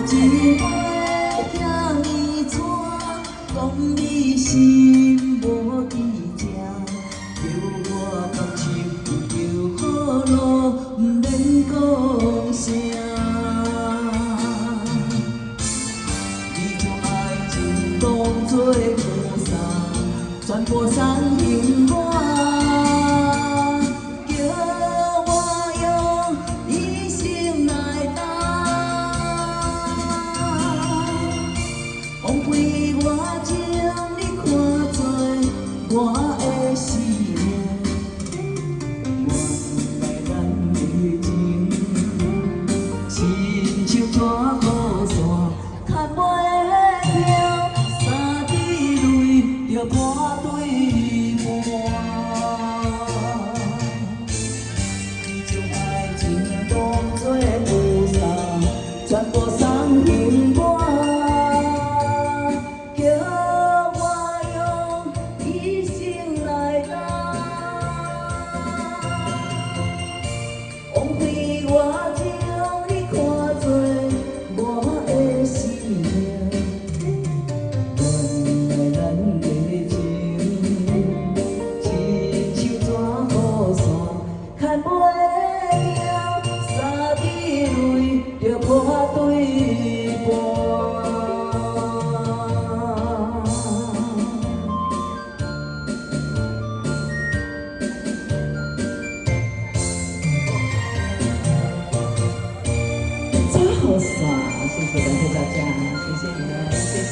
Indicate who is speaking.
Speaker 1: 一回听你传，讲你心无伫这，叫我放心，就好咯，毋免讲声。你将爱情当作菩萨，全部送幸我。 枉费我将你看作我的生命，原来咱的情亲像纸鼓线，牵袂了，三滴泪就破对半。你将爱情当作菩萨，全部送幸我。 枉费我将你看作我的生命，原来咱的情亲像纸鼓线，牵袂了，三滴泪就破对半。好傻，谢谢大家，谢谢你们，谢谢。